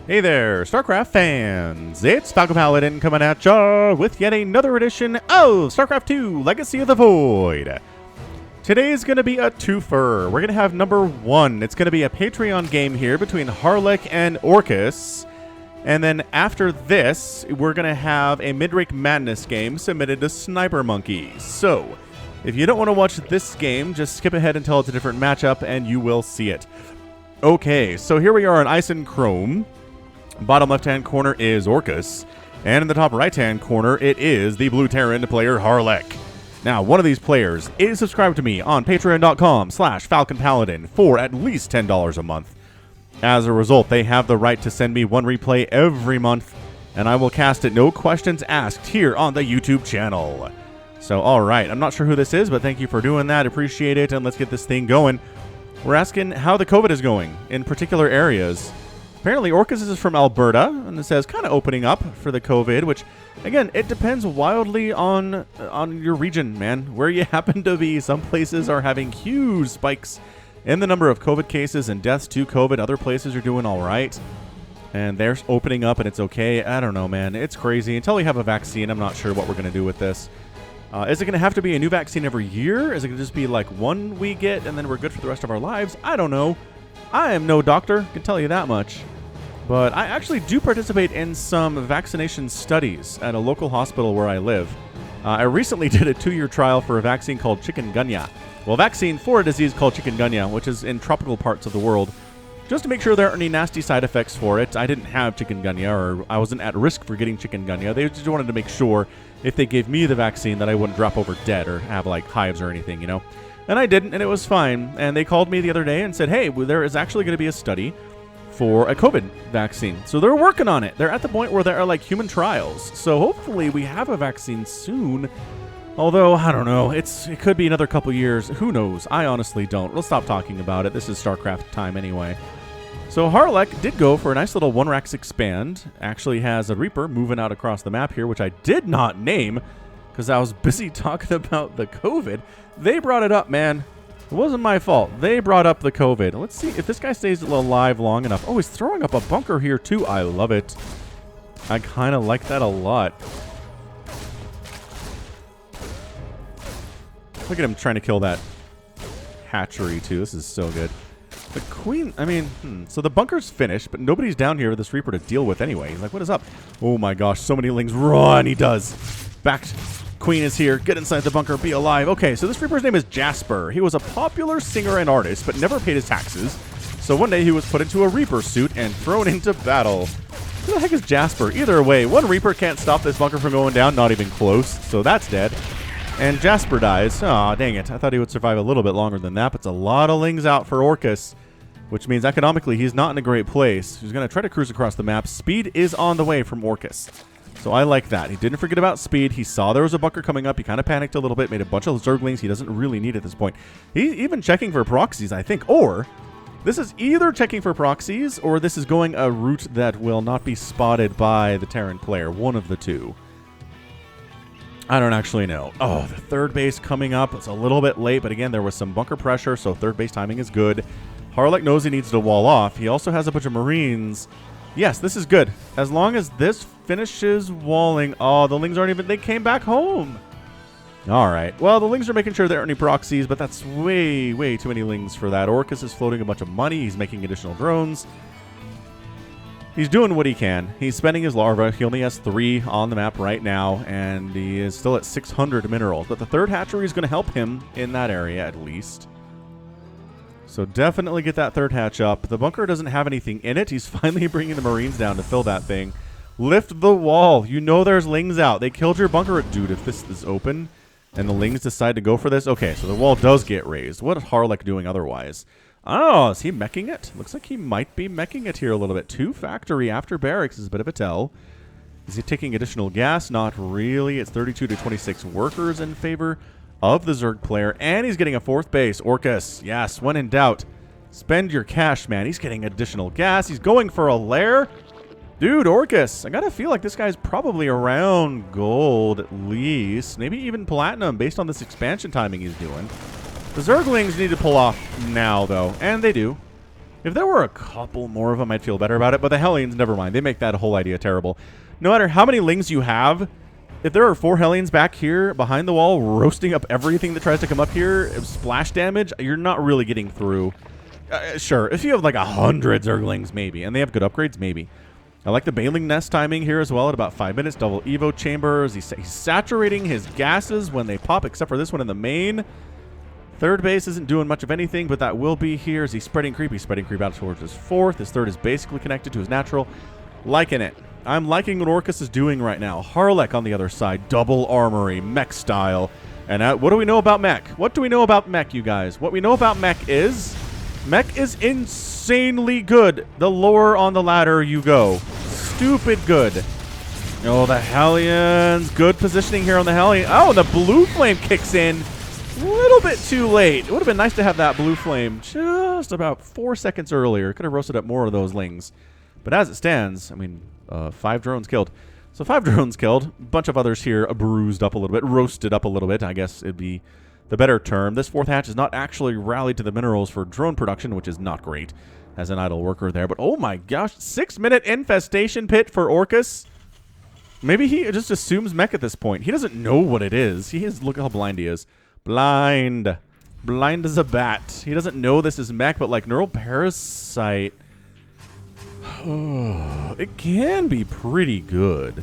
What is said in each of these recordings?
Hey there, StarCraft fans! It's Falcon Paladin coming at ya with yet another edition of StarCraft 2 Legacy of the Void. Today's going to be a twofer. We're going to have number 1. It's going to be a Patreon game here between Harlech and Orcus. And then after this, we're going to have a Midrank Madness game submitted to Snipermonkey. So, if you don't want to watch this game, just skip ahead until it's a different matchup and you will see it. Okay, so here we are on Ice and Chrome. Bottom left-hand corner is Orcus, and in the top right-hand corner, it is the Blue Terran player Harlech. Now, one of these players is subscribed to me on patreon.com/FalconPaladin for at least $10 a month. As a result, they have the right to send me one replay every month, and I will cast it no questions asked here on the YouTube channel. So, alright, I'm not sure who this is, but thank you for doing that. Appreciate it, and let's get this thing going. We're asking how the COVID is going in particular areas. Apparently, Orcus is from Alberta, and it says kind of opening up for the COVID, which, again, it depends wildly on your region, man, where you happen to be. Some places are having huge spikes in the number of COVID cases and deaths to COVID. Other places are doing all right, and they're opening up, and it's okay. I don't know, man. It's crazy. Until we have a vaccine, I'm not sure what we're going to do with this. Is it going to have to be a new vaccine every year? Is it going to just be like one we get, and then we're good for the rest of our lives? I don't know. I am no doctor, can tell you that much. But I actually do participate in some vaccination studies at a local hospital where I live. I recently did a 2-year trial for a vaccine called chikungunya. Well, vaccine for a disease called chikungunya, which is in tropical parts of the world, just to make sure there aren't any nasty side effects for it. I didn't have chikungunya, or I wasn't at risk for getting chikungunya. They just wanted to make sure if they gave me the vaccine that I wouldn't drop over dead or have like hives or anything, you know? And I didn't, and it was fine. And they called me the other day and said, hey, well, there is actually going to be a study for a COVID vaccine. So they're working on it. They're at the point where there are like human trials. So hopefully we have a vaccine soon. Although, I don't know. It could be another couple years. Who knows? I honestly don't. We'll stop talking about it. This is StarCraft time anyway. So Harlech did go for a nice little 1-Rax expand. Actually has a Reaper moving out across the map here, which I did not name because I was busy talking about the COVID. They brought it up, man. It wasn't my fault. They brought up the COVID. Let's see if this guy stays alive long enough. Oh, he's throwing up a bunker here, too. I love it. I kind of like that a lot. Look at him trying to kill that hatchery, too. This is so good. The queen, I mean, so the bunker's finished, but nobody's down here with this Reaper to deal with anyway. He's like, what is up? Oh, my gosh. So many lings. Run. He does. Backed. Queen is here. Get inside the bunker. Be alive. Okay, so this Reaper's name is Jasper. He was a popular singer and artist, but never paid his taxes. So one day he was put into a Reaper suit and thrown into battle. Who the heck is Jasper? Either way, one Reaper can't stop this bunker from going down. Not even close. So that's dead. And Jasper dies. Aw, dang it. I thought he would survive a little bit longer than that, but it's a lot of lings out for Orcus, which means economically he's not in a great place. He's going to try to cruise across the map. Speed is on the way from Orcus. So I like that. He didn't forget about speed. He saw there was a bunker coming up. He kind of panicked a little bit, made a bunch of Zerglings he doesn't really need at this point. He's even checking for proxies, I think. Or this is either checking for proxies or this is going a route that will not be spotted by the Terran player. One of the two. I don't actually know. Oh, the third base coming up. It's a little bit late, but again, there was some bunker pressure, so third base timing is good. Harlech knows he needs to wall off. He also has a bunch of Marines. Yes, this is good. As long as this finishes walling. Oh, the lings aren't even... They came back home. All right. Well, the lings are making sure there aren't any proxies, but that's way, way too many lings for that. Orcus is floating a bunch of money. He's making additional drones. He's doing what he can. He's spending his larva. He only has 3 on the map right now, and he is still at 600 minerals. But the third hatchery is going to help him in that area at least. So definitely get that third hatch up. The bunker doesn't have anything in it. He's finally bringing the Marines down to fill that thing. Lift the wall. You know there's lings out. They killed your bunker. Dude, if this is open and the lings decide to go for this. Okay, so the wall does get raised. What is Harlech doing otherwise? Oh, is he meching it? Looks like he might be meching it here a little bit. 2 factory after barracks is a bit of a tell. Is he taking additional gas? Not really. It's 32 to 26 workers in favor of the Zerg player, and he's getting a 4th base. Orcus, yes, when in doubt, spend your cash, man. He's getting additional gas. He's going for a lair. Dude, Orcus, I gotta feel like this guy's probably around gold at least. Maybe even platinum based on this expansion timing he's doing. The Zerglings need to pull off now, though, and they do. If there were a couple more of them, I'd feel better about it. But the Hellions, never mind. They make that whole idea terrible. No matter how many Lings you have, if there are 4 Hellions back here behind the wall roasting up everything that tries to come up here, splash damage, you're not really getting through. Sure, if you have like 100 Zerglings, maybe. And they have good upgrades, maybe. I like the Baling Nest timing here as well at about 5 minutes. Double Evo Chambers. He's saturating his gases when they pop, except for this one in the main. Third base isn't doing much of anything, but that will be here. Is he spreading creep? He's spreading creep out towards his 4th. His 3rd is basically connected to his natural. Liking it. I'm liking what Orcus is doing right now. Harlech on the other side. Double armory. Mech style. And what do we know about mech? What do we know about mech, you guys? What we know about mech is insanely good the lower on the ladder you go. Stupid good. Oh, the Hellions. Good positioning here on the Hellion. Oh, the blue flame kicks in. A little bit too late. It would have been nice to have that blue flame just about 4 seconds earlier. Could have roasted up more of those Lings. But as it stands, I mean, 5 drones killed. So 5 drones killed. A bunch of others here bruised up a little bit, roasted up a little bit. I guess it'd be the better term. This 4th hatch is not actually rallied to the minerals for drone production, which is not great as an idle worker there. But oh my gosh, 6-minute infestation pit for Orcus. Maybe he just assumes mech at this point. He doesn't know what it is. Look how blind he is. Blind. Blind as a bat. He doesn't know this is mech, but like neural parasite. It can be pretty good.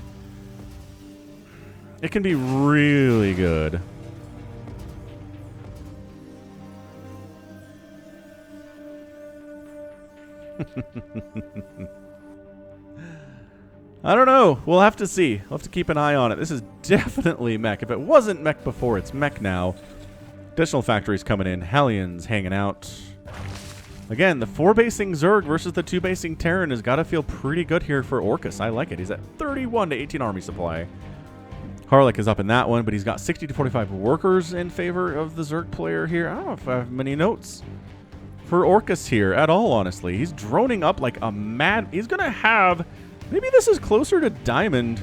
It can be really good. I don't know. We'll have to see. We'll have to keep an eye on it. This is definitely mech. If it wasn't mech before, it's mech now. Additional factories coming in. Hellions hanging out. Again, the 4-basing Zerg versus the 2-basing Terran has got to feel pretty good here for Orcus. I like it. He's at 31 to 18 army supply. Harlech is up in that one, but he's got 60 to 45 workers in favor of the Zerg player here. I don't know if I have many notes for Orcus here at all, honestly. He's droning up like a mad... He's going to have... Maybe this is closer to Diamond.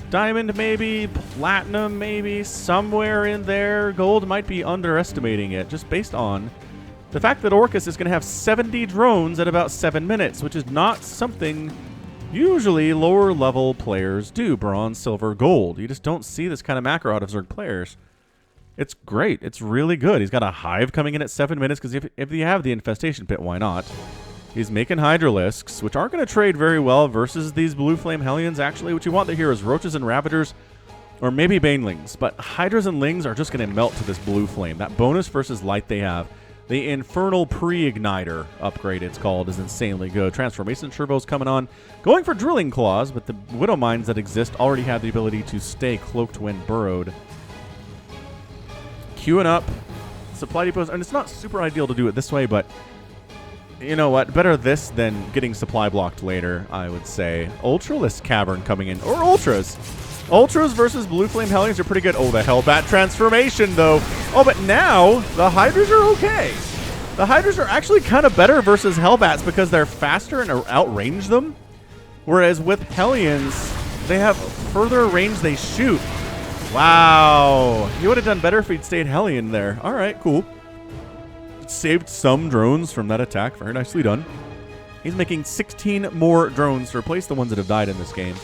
Diamond, maybe. Platinum, maybe. Somewhere in there. Gold might be underestimating it, just based on the fact that Orcus is going to have 70 drones at about 7 minutes, which is not something usually lower-level players do. Bronze, silver, gold. You just don't see this kind of macro out of Zerg players. It's great. It's really good. He's got a hive coming in at 7 minutes, because if you have the infestation pit, why not? He's making Hydralisks, which aren't going to trade very well versus these Blue Flame Hellions, actually. What you want here is Roaches and Ravagers, or maybe Banelings. But Hydras and Lings are just going to melt to this Blue Flame. That bonus versus light they have. The Infernal Pre-Igniter upgrade, it's called, is insanely good. Transformation Turbos coming on. Going for Drilling Claws, but the Widow Mines that exist already have the ability to stay cloaked when burrowed. Queuing up. Supply depots, and it's not super ideal to do it this way, but... You know what? Better this than getting supply blocked later, I would say. Ultralisk Cavern coming in. Or Ultras. Ultras versus Blue Flame Hellions are pretty good. Oh, the Hellbat transformation, though. Oh, but now the Hydras are okay. The Hydras are actually kind of better versus Hellbats because they're faster and outrange them. Whereas with Hellions, they have further range they shoot. Wow. He would have done better if he'd stayed Hellion there. All right, cool. Saved some drones from that attack. Very nicely done. He's making 16 more drones to replace the ones that have died in this game.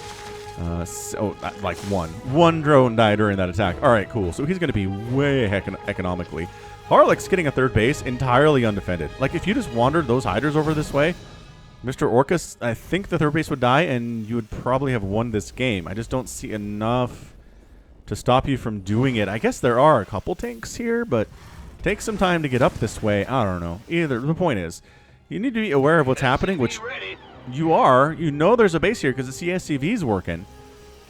Like one. One drone died during that attack. All right, cool. So he's going to be way economically. Harlech's getting a 3rd base entirely undefended. Like, if you just wandered those Hydras over this way, Mr. Orcus, I think the 3rd base would die, and you would probably have won this game. I just don't see enough to stop you from doing it. I guess there are a couple tanks here, but... Take some time to get up this way. I don't know. Either. The point is, you need to be aware of what's happening, which you are. You know there's a base here because the CSCV is working.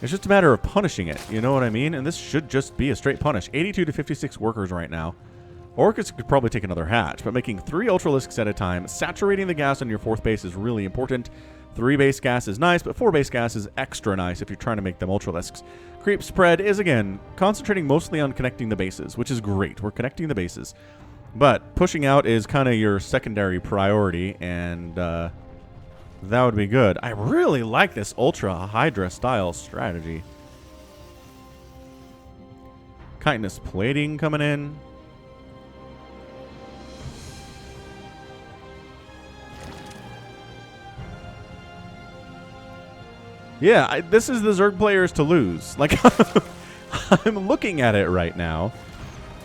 It's just a matter of punishing it. You know what I mean? And this should just be a straight punish. 82 to 56 workers right now. Orcus could probably take another hatch, but making 3 Ultralisks at a time, saturating the gas on your 4th base is really important. 3 base gas is nice, but 4 base gas is extra nice if you're trying to make them Ultralisks. Creep spread is, again, concentrating mostly on connecting the bases, which is great. We're connecting the bases. But pushing out is kind of your secondary priority, and that would be good. I really like this Ultra Hydra style strategy. Chitinous plating coming in. Yeah, this is the Zerg players to lose. Like, I'm looking at it right now.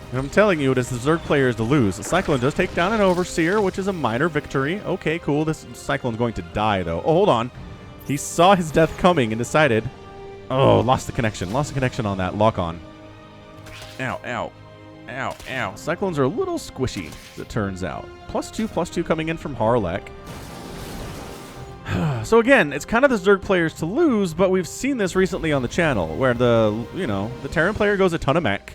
And I'm telling you, it is the Zerg players to lose. The Cyclone does take down an Overseer, which is a minor victory. Okay, cool. This Cyclone's going to die, though. Oh, hold on. He saw his death coming and decided... Oh, lost the connection. Lost the connection on that lock-on. Ow, ow. Ow, ow. Cyclones are a little squishy, as it turns out. +2/+2 coming in from Harlech. So again, it's kind of the Zerg players to lose, but we've seen this recently on the channel, where the Terran player goes a ton of mech,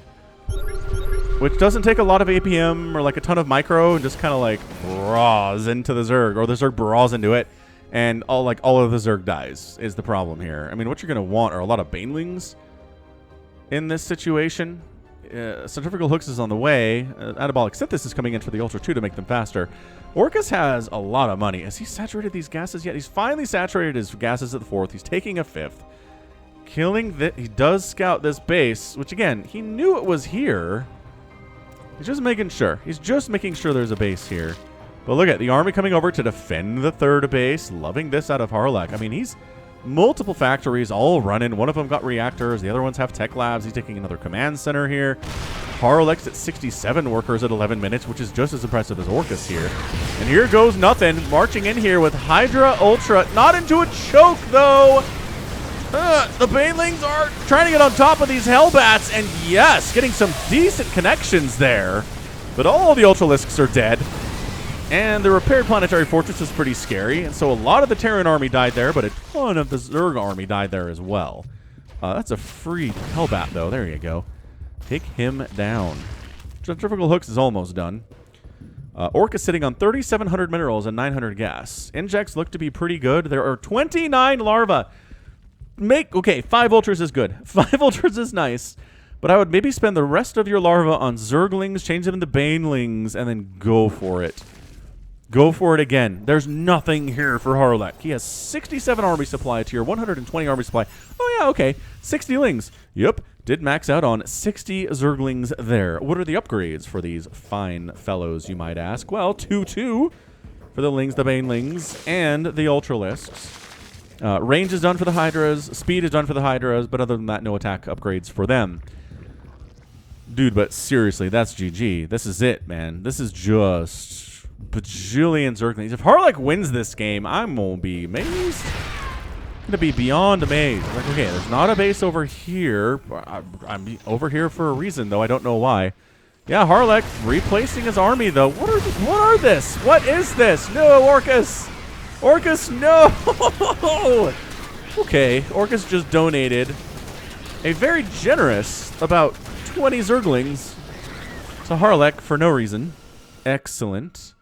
which doesn't take a lot of APM or like a ton of micro, and just kind of like brawls into the Zerg, or the Zerg brawls into it, and all of the Zerg dies is the problem here. I mean, what you're gonna want are a lot of Banelings in this situation. Centrifugal Hooks is on the way. Anabolic Synthesis is coming in for the Ultra 2 to make them faster. Orcus has a lot of money. Has he saturated these gases yet? He's finally saturated his gases at the 4th. He's taking a 5th. Killing that. He does scout this base, which again, he knew it was here. He's just making sure. He's just making sure there's a base here. But look at the army coming over to defend the 3rd base. Loving this out of Harlech. I mean, he's multiple factories all running. One of them got reactors. The other ones have tech labs. He's taking another command center here. Harlech's at 67 workers at 11 minutes, which is just as impressive as Orcus here. And here goes nothing. Marching in here with Hydra Ultra. Not into a choke, though. The Banelings are trying to get on top of these Hellbats. And yes, getting some decent connections there. But all the Ultralisks are dead. And the repaired planetary fortress is pretty scary, and so a lot of the Terran army died there, but a ton of the Zerg army died there as well. That's a free Hellbat, though. There you go. Take him down. Centrifugal Hooks is almost done. Orcus sitting on 3,700 minerals and 900 gas. Injects look to be pretty good. There are 29 larvae. Okay, 5 Ultras is good. 5 Ultras is nice. But I would maybe spend the rest of your larvae on Zerglings, change them into Banelings, and then go for it. Go for it again. There's nothing here for Harlech. He has 67 army supply tier, 120 army supply. Oh, yeah, okay. 60 lings. Yep. Did max out on 60 Zerglings there. What are the upgrades for these fine fellows, you might ask? Well, 2/2 for the lings, the Banelings, and the Ultralisks. Range is done for the Hydras. Speed is done for the Hydras. But other than that, no attack upgrades for them. Dude, but seriously, that's GG. This is it, man. This is just bajillion Zerglings. If Harlech wins this game, I'm going to be amazed. I'm going to be beyond amazed. Like, okay, there's not a base over here. I'm over here for a reason, though. I don't know why. Yeah, Harlech replacing his army, though. What are this? What is this? No, Orcus. Orcus, no. Okay, Orcus just donated a very generous about 20 Zerglings to Harlech for no reason. Excellent.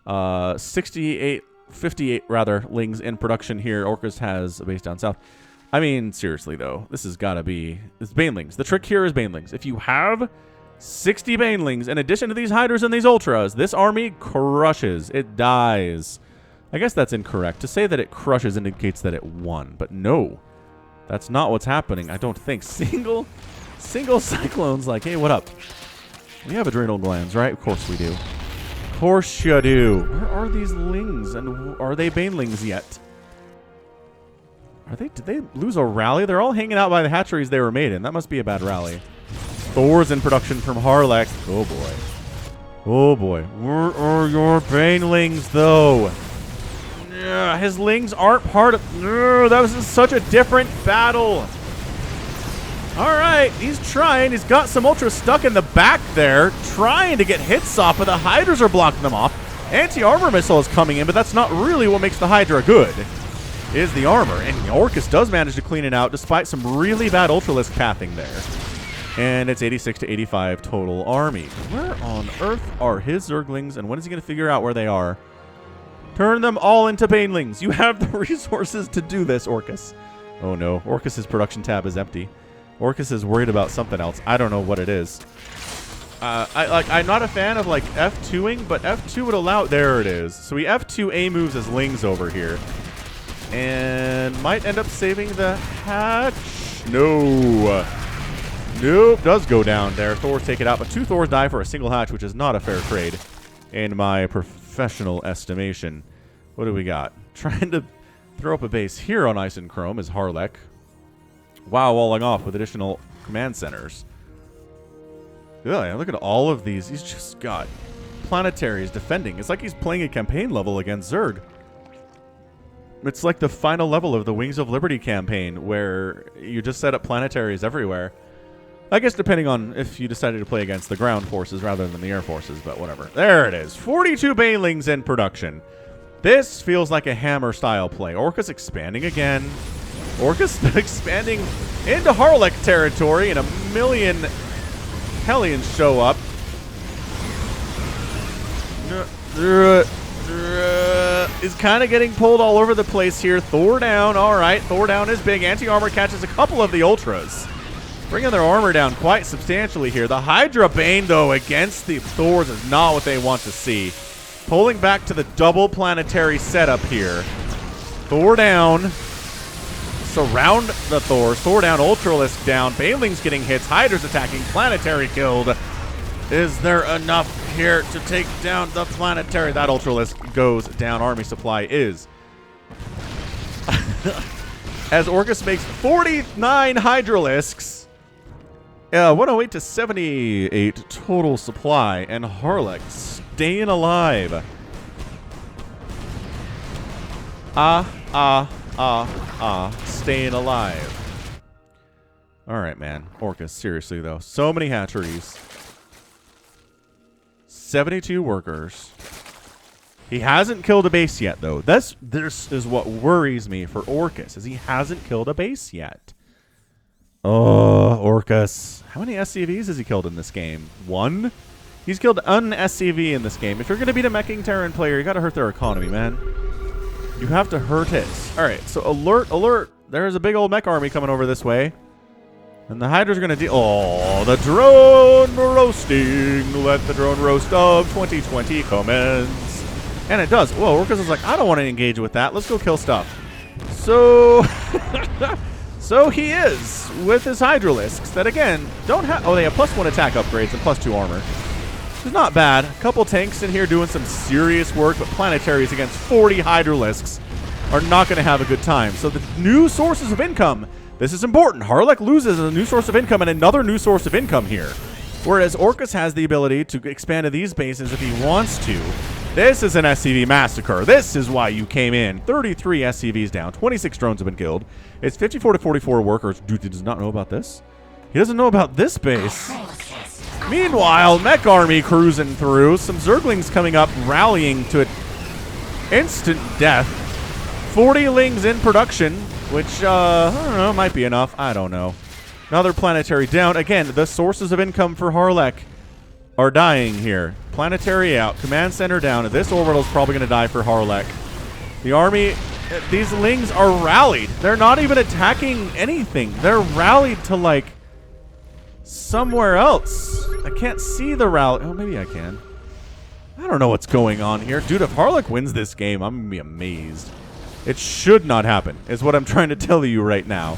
58 58 rather lings in production here. Orcas has a base down south. I mean, seriously though, this has got to be, it's Banelings. The trick here is Banelings. If you have 60 Banelings in addition to these Hydras and these Ultras, this army crushes. It dies. I guess that's incorrect. To say that it crushes indicates that it won, but no, that's not what's happening. I don't think. Single Cyclones like, hey, what up? We have adrenal glands, right? Of course we do. Of course you do. Where are these lings, and are they Banelings yet? Are they? Did they lose a rally? They're all hanging out by the hatcheries they were made in. That must be a bad rally. Thor's in production from Harlech. Oh boy. Oh boy. Where are your Banelings though? His lings aren't part of... that was such a different battle. Alright, he's trying. He's got some Ultras stuck in the back there, trying to get hits off, but the Hydras are blocking them off. Anti-armor missile is coming in, but that's not really what makes the Hydra good. Is the armor. And Orcus does manage to clean it out, despite some really bad Ultralisk pathing there. And it's 86 to 85 total army. Where on earth are his Zerglings, and when is he going to figure out where they are? Turn them all into Banelings. You have the resources to do this, Orcus. Oh no, Orcus's production tab is empty. Orcus is worried about something else. I don't know what it is. I'm not a fan of like F2ing, but F2 would allow... There it is. So we F2A moves as lings over here. And might end up saving the hatch. No. Nope, does go down there. Thors take it out, but 2 Thors die for a single hatch, which is not a fair trade in my professional estimation. What do we got? Trying to Throw up a base here on Ice and Chrome is Harlech. Wow, walling off with additional command centers. Yeah, look at all of these. He's just got planetaries defending. It's like he's playing a campaign level against Zerg. It's like the final level of the Wings of Liberty campaign where you just set up planetaries everywhere. I guess depending on if you decided to play against the ground forces rather than the air forces, but whatever. There it is. 42 Banelings in production. This feels like a Hammer style play. Orcas expanding again. Orcas expanding into Harlech territory, and a million Hellions show up. Is kind of getting pulled all over the place here. Thor down. All right, Thor down is big. Anti-armor catches a couple of the Ultras, bringing their armor down quite substantially here. The Hydra Bane, though, against the Thors is not what they want to see. Pulling back to the double planetary setup here. Thor down. Surround the Thors. Thor down, Ultralisk down. Banelings getting hits. Hydra's attacking. Planetary killed. Is there enough here to take down the planetary? That Ultralisk goes down. Army supply is. As Orcus makes 49 Hydralisks. 108 to 78 total supply. And Harlech staying alive. Staying alive. Alright, man. Orcus, seriously, though. So many hatcheries. 72 workers. He hasn't killed a base yet, though. This is what worries me for Orcus, is he hasn't killed a base yet. Oh, Orcus. How many SCVs has he killed in this game? 1? He's killed an SCV in this game. If you're going to beat a meching Terran player, you got to hurt their economy, man. You have to hurt it. Alright, so alert, alert. There's a big old mech army coming over this way. And the Hydra's are going to deal... Oh, the drone roasting. Let the drone roast of 2020 commence. And it does. Whoa, Orcus is like, I don't want to engage with that. Let's go kill stuff. So... so he is with his Hydralisks that, again, don't have... Oh, they have +1 attack upgrades and +2 armor. It's not bad. A couple tanks in here doing some serious work, but planetaries against 40 Hydralisks are not going to have a good time. So the new sources of income... This is important. Harlech loses a new source of income and another new source of income here. Whereas Orcus has the ability to expand to these bases if he wants to. This is an SCV massacre. This is why you came in. 33 SCVs down. 26 drones have been killed. It's 54 to 44 workers. Dude, he does not know about this. He doesn't know about this base. Meanwhile, mech army cruising through. Some Zerglings coming up, rallying to an instant death. 40 Lings in production. Which, I don't know, might be enough. I don't know. Another planetary down. Again, the sources of income for Harlech are dying here. Planetary out. Command center down. This orbital is probably going to die for Harlech. The army, these Lings are rallied. They're not even attacking anything. They're rallied to, like, somewhere else. I can't see the rally. Oh, maybe I can. I don't know what's going on here. Dude, if Harlech wins this game, I'm going to be amazed. It should not happen, is what I'm trying to tell you right now.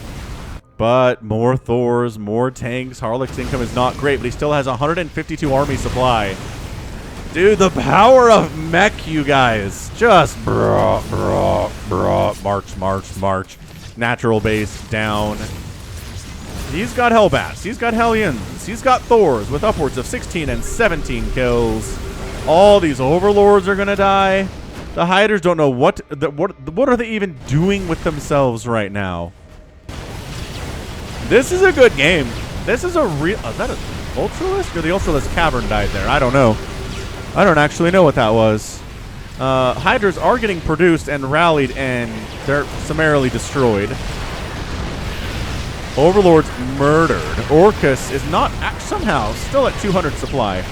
But more Thors, more tanks. Harlech's income is not great, but he still has 152 army supply. Dude, the power of mech, you guys. Just march, march, march. Natural base down. He's got Hellbats. He's got Hellions. He's got Thors with upwards of 16 and 17 kills. All these Overlords are going to die. The Hiders don't know what are they even doing with themselves right now. This is a good game. This is a real... Is that an Ultralisk? Or the Ultralisk Cavern died there? I don't know. I don't actually know what that was. Hydras are getting produced and rallied, and they're summarily destroyed. Overlord's murdered. Orcus is not... somehow still at 200 supply.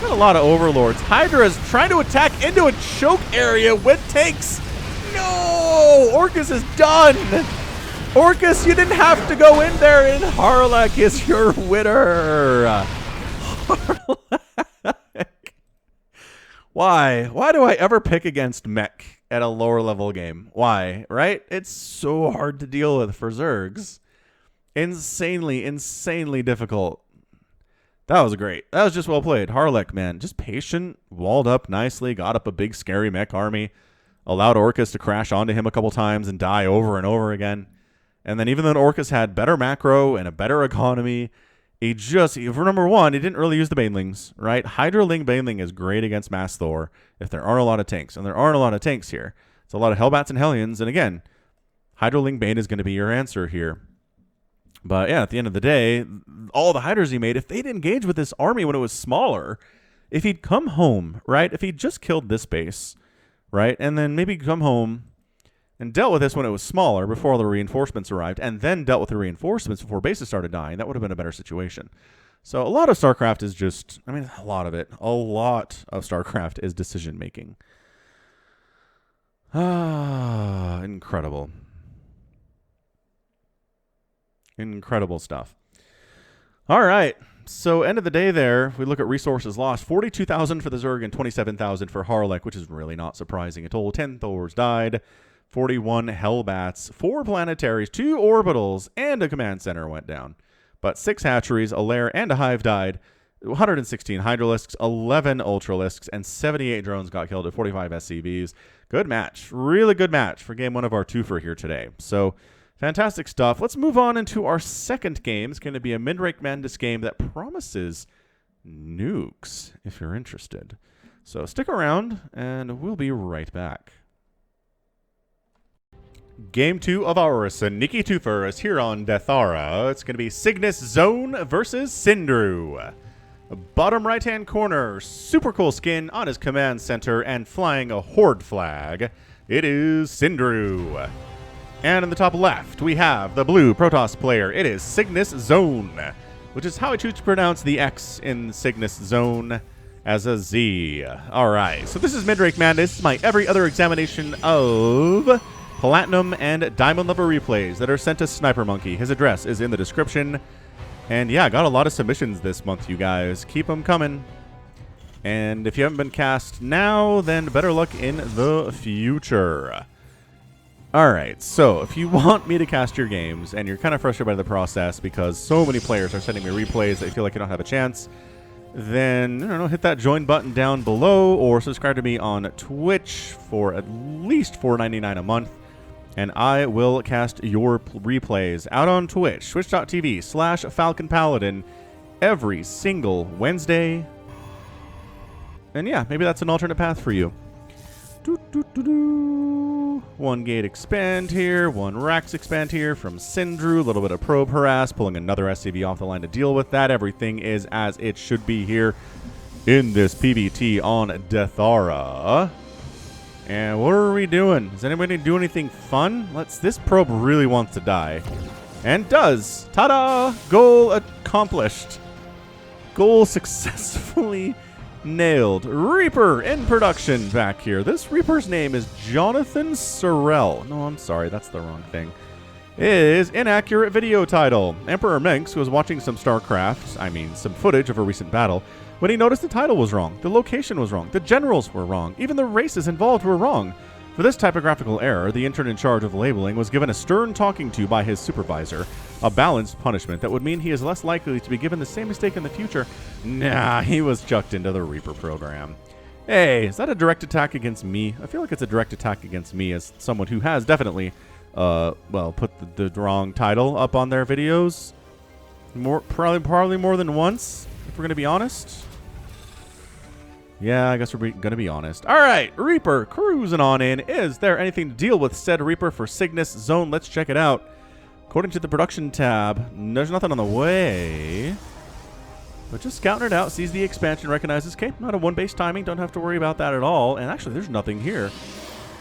Got a lot of Overlords. Hydra is trying to attack into a choke area with tanks. No! Orcus is done! Orcus, you didn't have to go in there, and Harlech is your winner. Harlech. Why? Why do I ever pick against mech at a lower level game? Why? Right? It's so hard to deal with for Zergs. Insanely, insanely difficult. That was great. That was just well played. Harlech, man, just patient, walled up nicely, got up a big scary mech army. allowed Orcus to crash onto him a couple times and die over and over again. And then even though Orcus had better macro and a better economy, for number one, he didn't really use the banelings, right? Hydroling baneling is great against Mass Thor if there aren't a lot of tanks. And there aren't a lot of tanks here. It's a lot of Hellbats and Hellions. And again, Hydroling Bane is going to be your answer here. But yeah, at the end of the day, all the Hydras he made, if they'd engage with this army when it was smaller, if he'd come home, right? If he'd just killed this base, right? And then maybe come home and dealt with this when it was smaller before all the reinforcements arrived, and then dealt with the reinforcements before bases started dying, that would have been a better situation. So a lot of StarCraft is just, I mean, a lot of StarCraft is decision making. Incredible. Incredible stuff. All right. So end of the day there, if we look at resources lost, 42,000 for the Zerg and 27,000 for Harlech, which is really not surprising at all. 10 Thors died, 41 Hellbats, 4 planetaries, 2 orbitals, and a command center went down. But 6 hatcheries, a lair, and a hive died. 116 Hydralisks, 11 Ultralisks, and 78 drones got killed at 45 SCVs. Good match. Really good match for game 1 of our Twofer here today. So fantastic stuff. Let's move on into our second game. It's going to be a Midrank Madness game that promises nukes, if you're interested. So stick around, and we'll be right back. Game 2 of our Sneaky Twofer is here on Dethara. It's going to be CygnusXone versus Sindrew. Bottom right-hand corner, super cool skin on his command center and flying a Horde flag. It is Sindrew. And in the top left, we have the blue Protoss player. It is CygnusXone, which is how I choose to pronounce the X in CygnusXone as a Z. All right, so this is Midrank Madness. This is my every other examination of Platinum and Diamond level replays that are sent to Snipermonkey. His address is in the description. And yeah, got a lot of submissions this month, you guys. Keep them coming. And if you haven't been cast now, then better luck in the future. Alright, so if you want me to cast your games and you're kind of frustrated by the process because so many players are sending me replays that you feel like you don't have a chance, then, I don't know, hit that join button down below or subscribe to me on Twitch for at least $4.99 a month. And I will cast your replays out on Twitch, twitch.tv/Falcon Paladin, every single Wednesday. And yeah, maybe that's an alternate path for you. One gate expand here, one Rax expand here from Sindrew, a little bit of probe harass, pulling another SCV off the line to deal with that. Everything is as it should be here in this PvT on Dethara. And what are we doing? Does anybody do anything fun? This probe really wants to die. And does. Ta-da! Goal accomplished. Goal successfully nailed. Reaper in production back here. This Reaper's name is Jonathan Sorrell. No, I'm sorry. That's the wrong thing. It is inaccurate video title. Emperor Menx was watching some StarCraft, some footage of a recent battle, when he noticed the title was wrong, the location was wrong, the generals were wrong, even the races involved were wrong. For this typographical error, the intern in charge of labeling was given a stern talking to by his supervisor, a balanced punishment that would mean he is less likely to be given the same mistake in the future. Nah, he was chucked into the Reaper program. Hey, is that a direct attack against me? I feel like it's a direct attack against me as someone who has definitely, put the wrong title up on their videos. Probably more than once, if we're going to be honest. Yeah, I guess we're going to be honest. All right, Reaper cruising on in. Is there anything to deal with said Reaper for CygnusXone? Let's check it out. According to the production tab, there's nothing on the way. But just scouting it out, sees the expansion, recognizes, okay, not a one-base timing, don't have to worry about that at all. And actually, there's nothing here.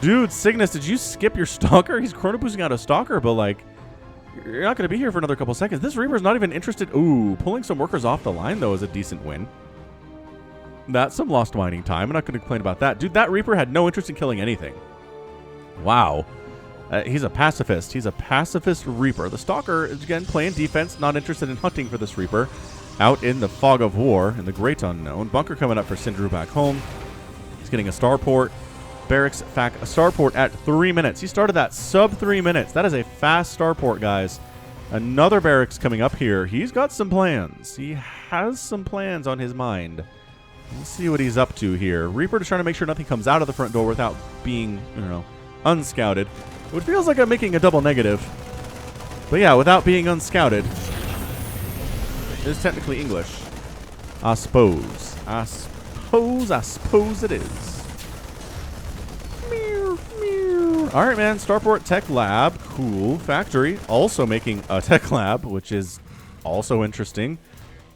Dude, Cygnus, did you skip your Stalker? He's chrono boosting out a Stalker, but like, you're not going to be here for another couple seconds. This Reaper's not even interested. Ooh, pulling some workers off the line, though, is a decent win. That's some lost mining time. I'm not going to complain about that. Dude, that Reaper had no interest in killing anything. Wow. He's a pacifist. He's a pacifist Reaper. The Stalker is, again, playing defense, not interested in hunting for this Reaper. Out in the fog of war, in the great unknown. Bunker coming up for Sindrew back home. He's getting a starport. Barracks, a starport at 3 minutes. He started that sub 3 minutes. That is a fast starport, guys. Another barracks coming up here. He's got some plans. He has some plans on his mind. Let's see what he's up to here. Reaper is trying to make sure nothing comes out of the front door without being, you know, unscouted. Which feels like I'm making a double negative. But yeah, without being unscouted. It's technically English. I suppose. I suppose it is. Meow, meow. Alright, man. Starport Tech Lab. Cool. Factory. Also making a tech lab, which is also interesting.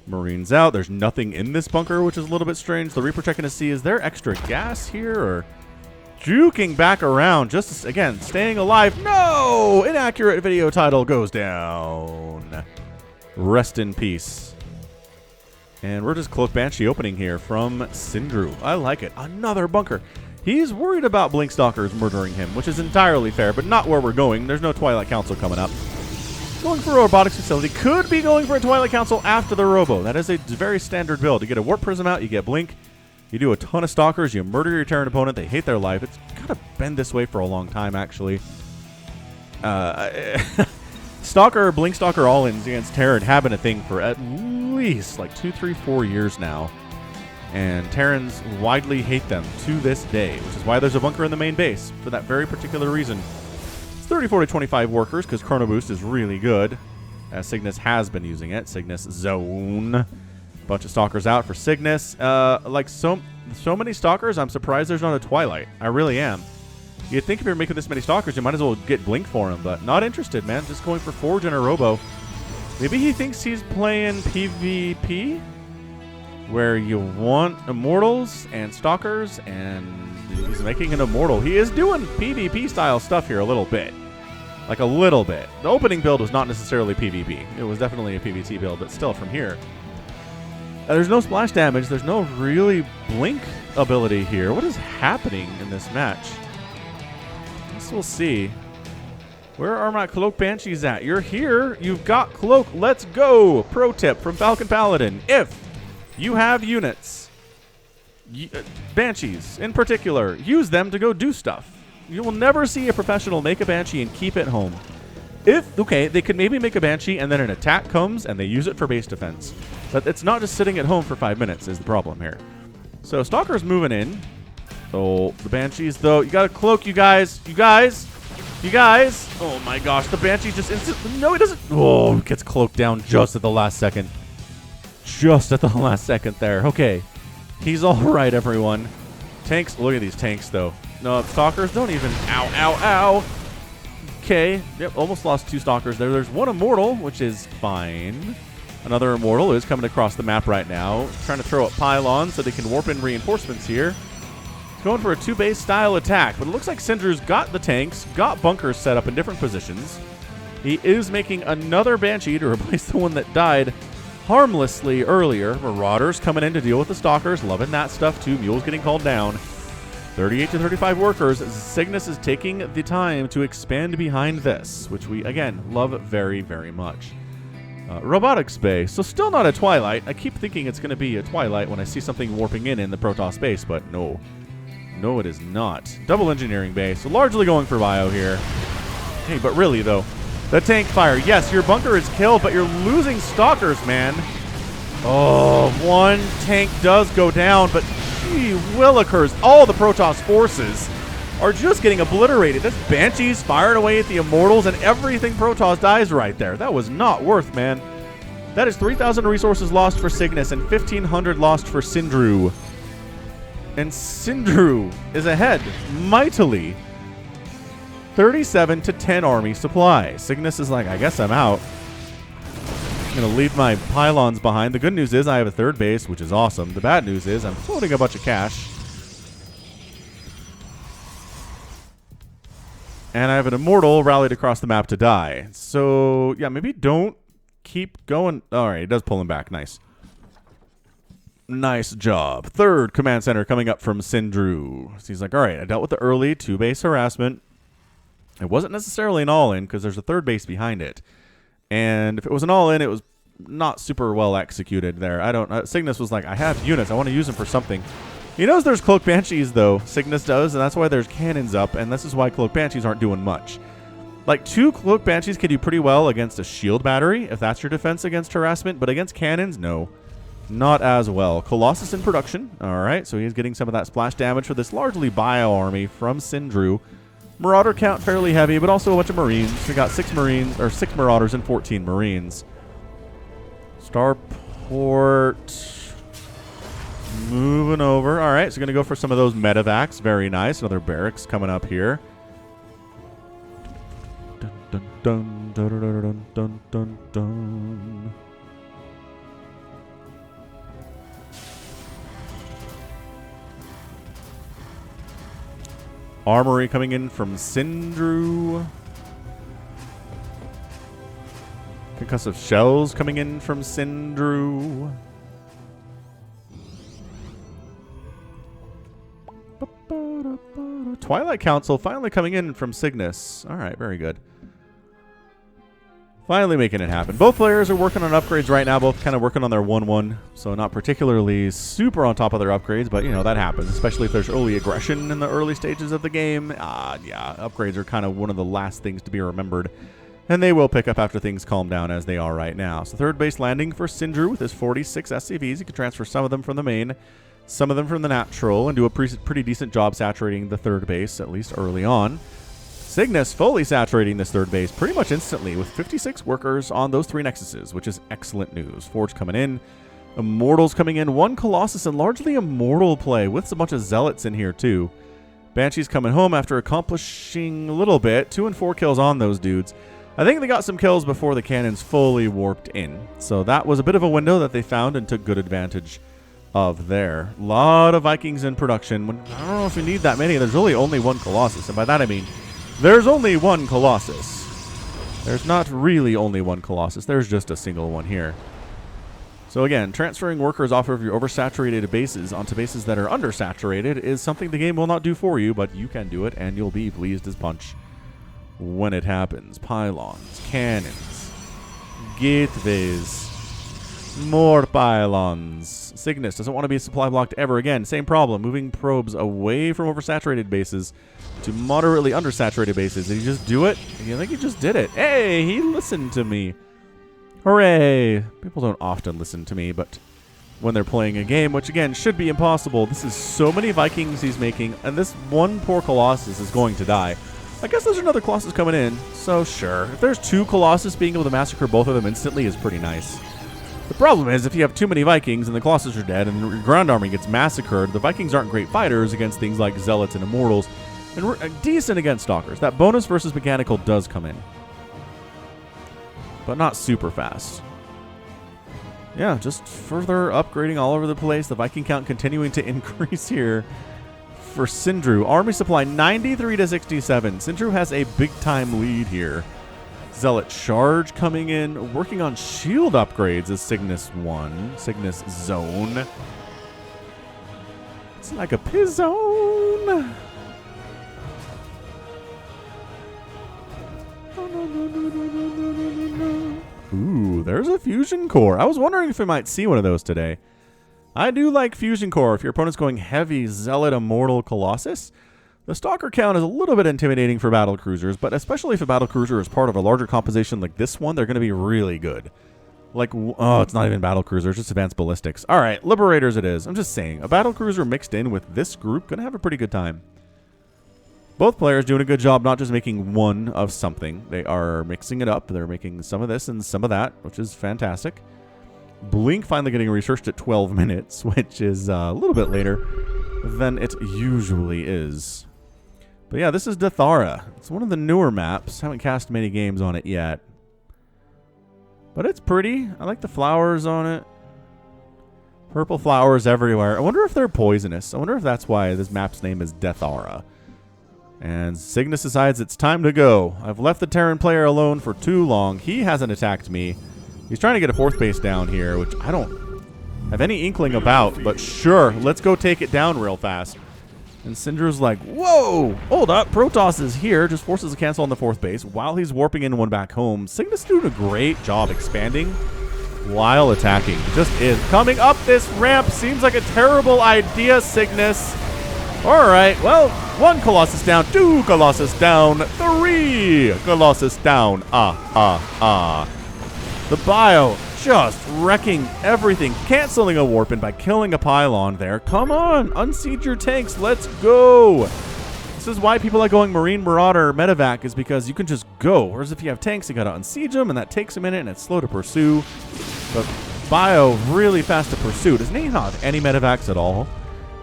Marines out. There's nothing in this bunker, which is a little bit strange. The Reaper checking to see, is there extra gas here, or juking back around? Just, again, staying alive. No! Inaccurate video title goes down. Rest in peace. And we're just Cloak Banshee opening here from Sindrew. I like it. Another bunker. He's worried about Blink Stalkers murdering him, which is entirely fair, but not where we're going. There's no Twilight Council coming up. Going for a robotics facility. Could be going for a Twilight Council after the Robo. That is a very standard build. You get a Warp Prism out, you get Blink. You do a ton of Stalkers, you murder your Terran opponent, they hate their life. It's kind of been this way for a long time, actually. Stalker, Blink Stalker all-ins against Terran have been a thing for at least like 2, 3, 4 years now. And Terrans widely hate them to this day, which is why there's a bunker in the main base, for that very particular reason. 34 to 25 workers, because Chrono Boost is really good, as Cygnus has been using it. CygnusXone. Bunch of Stalkers out for Cygnus. Like so many Stalkers, I'm surprised there's not a Twilight. I really am. You'd think if you're making this many Stalkers, you might as well get Blink for him, but not interested, man. Just going for Forge and a Robo. Maybe he thinks he's playing PvP, where you want Immortals and Stalkers, and he's making an Immortal. He is doing PvP style stuff here a little bit. Like a little bit. The opening build was not necessarily PvP. It was definitely a PvT build, but still from here. There's no splash damage. There's no really Blink ability here. What is happening in this match? I guess we'll see. Where are my Cloak Banshees at? You're here. You've got Cloak. Let's go. Pro tip from Falcon Paladin. If you have units, Banshees in particular, use them to go do stuff. You will never see a professional make a Banshee and keep it home. Okay, they could maybe make a Banshee and then an attack comes and they use it for base defense. But it's not just sitting at home for 5 minutes is the problem here. So Stalker's moving in. So the Banshees, though, you got to Cloak, you guys. You guys. Oh my gosh, the Banshee just instantly. No, he doesn't. Oh, gets cloaked down just at the last second. Just at the last second there. Okay. He's all right, everyone. Tanks. Look at these tanks, though. No, Stalkers don't even. Ow, ow, ow. Okay. Yep, almost lost 2 Stalkers there. There's 1 Immortal, which is fine. Another Immortal is coming across the map right now. Trying to throw up pylons so they can warp in reinforcements here. Going for a 2-base style attack, but it looks like Sindrew's got the tanks, got bunkers set up in different positions. He is making another Banshee to replace the one that died harmlessly earlier. Marauders coming in to deal with the Stalkers. Loving that stuff too. Mules getting called down. 38 to 35 workers. Cygnus is taking the time to expand behind this, which we, again, love very, very much. Robotics base. So still not a Twilight. I keep thinking it's going to be a Twilight when I see something warping in the Protoss base, but no. No, it is not. Double engineering base. So largely going for bio here. Hey, but really, though, the tank fire. Yes, your bunker is killed, but you're losing Stalkers, man. Oh, 1 tank does go down, but gee willikers, all the Protoss forces are just getting obliterated. That's Banshees firing away at the Immortals, and everything Protoss dies right there. That was not worth, man. That is 3,000 resources lost for Cygnus and 1,500 lost for Sindrew. And Sindrew is ahead mightily. 37 to 10 army supply. Cygnus is like, I guess I'm out. I'm going to leave my pylons behind. The good news is I have a 3rd base, which is awesome. The bad news is I'm holding a bunch of cash. And I have an Immortal rallied across the map to die. So, yeah, maybe don't keep going. All right, it does pull him back. Nice. Nice job. 3rd command center coming up from Sindrew. So he's like, all right, I dealt with the early 2-base harassment. It wasn't necessarily an all-in because there's a 3rd base behind it. And if it was an all-in, it was not super well executed there. I don't Cygnus was like, I have units. I want to use them for something. He knows there's Cloak Banshees, though. Cygnus does, and that's why there's cannons up, and this is why Cloak Banshees aren't doing much. Like, 2 Cloak Banshees can do pretty well against a shield battery, if that's your defense against harassment, but against cannons, no. not as well. Colossus in production. All right, so he's getting some of that splash damage for this largely bio army from Sindrew. Marauder count fairly heavy, but also a bunch of Marines. We got 6 Marines, or 6 Marauders and 14 Marines. Starport moving over. All right, so going to go for some of those medevacs. Very nice. Another barracks coming up here. Dun, dun, dun, dun, dun, dun, dun, dun. Armory coming in from Sindrew. Concussive shells coming in from Sindrew. Twilight Council finally coming in from Cygnus. All right, very good. Finally making it happen. Both players are working on upgrades right now, both kind of working on their 1-1. So not particularly super on top of their upgrades, but, you know, that happens, especially if there's early aggression in the early stages of the game. Yeah, upgrades are kind of one of the last things to be remembered, and they will pick up after things calm down as they are right now. So third base landing for Sindrew with his 46 SCVs. You can transfer some of them from the main, some of them from the natural, and do a pretty decent job saturating the third base, at least early on. Cygnus fully saturating this third base pretty much instantly with 56 workers on those 3 Nexuses, which is excellent news. Forge coming in, Immortals coming in, 1 Colossus, and largely Immortal play with a bunch of Zealots in here too. Banshees coming home after accomplishing a little bit, 2 and 4 kills on those dudes. I think they got some kills before the cannons fully warped in, so that was a bit of a window that they found and took good advantage of there. A lot of Vikings in production. I don't know if you need that many. There's really only 1 Colossus, and by that I mean there's only 1 Colossus. There's not really only 1 Colossus. There's just a single one here. So again, transferring workers off of your oversaturated bases onto bases that are undersaturated is something the game will not do for you, but you can do it, and you'll be pleased as punch when it happens. Pylons, cannons, gateways, more pylons. Cygnus doesn't want to be supply blocked ever again. Same problem, moving probes away from oversaturated bases to moderately undersaturated bases. Did he just do it? I think he just did it. Hey, he listened to me. Hooray. People don't often listen to me, but when they're playing a game, which again should be impossible. This is so many Vikings he's making, and this one poor Colossus is going to die. I guess there's another Colossus coming in, so sure. If there's 2 Colossus, being able to massacre both of them instantly is pretty nice. The problem is, if you have too many Vikings and the Colossus are dead and your ground army gets massacred, the Vikings aren't great fighters against things like Zealots and Immortals, and we're decent against Stalkers. That bonus versus mechanical does come in, but not super fast. Yeah, just further upgrading all over the place. The Viking count continuing to increase here for Sindrew. Army supply 93 to 67. Sindrew has a big-time lead here. Zealot charge coming in. Working on shield upgrades is Cygnus1. CygnusXone. It's like a pizzone. Ooh, there's a fusion core. I was wondering if we might see one of those today. I do like fusion core. If your opponent's going heavy Zealot Immortal Colossus, the Stalker count is a little bit intimidating for battle cruisers, but especially if a battle cruiser is part of a larger composition like this one, they're going to be really good. Like, oh, it's not even battle cruiser, it's just advanced ballistics. All right, Liberators it is. I'm just saying, a battle cruiser mixed in with this group going to have a pretty good time. Both players doing a good job not just making one of something. They are mixing it up. They're making some of this and some of that, which is fantastic. Blink finally getting researched at 12 minutes, which is a little bit later than it usually is. But yeah, this is Dathara. It's one of the newer maps. Haven't cast many games on it yet. But it's pretty. I like the flowers on it. Purple flowers everywhere. I wonder if they're poisonous. I wonder if that's why this map's name is Dathara. And Cygnus decides it's time to go. I've left the Terran player alone for too long. He hasn't attacked me. He's trying to get a 4th base down here, which I don't have any inkling about. But sure, let's go take it down real fast. And Sindrew's like, whoa, hold up. Protoss is here. Just forces a cancel on the 4th base while he's warping in one back home. Cygnus doing a great job expanding while attacking. Just is. Coming up this ramp seems like a terrible idea, Cygnus. All right, well, 1 Colossus down, 2 Colossus down, 3 Colossus down. The bio just wrecking everything, canceling a warp in by killing a pylon there. Come on, unsiege your tanks. Let's go. This is why people like going Marine Marauder Medevac, is because you can just go. Whereas if you have tanks, you got to unsiege them, and that takes a minute, and it's slow to pursue. But Bio, really fast to pursue. Doesn't he not have any Medevacs at all?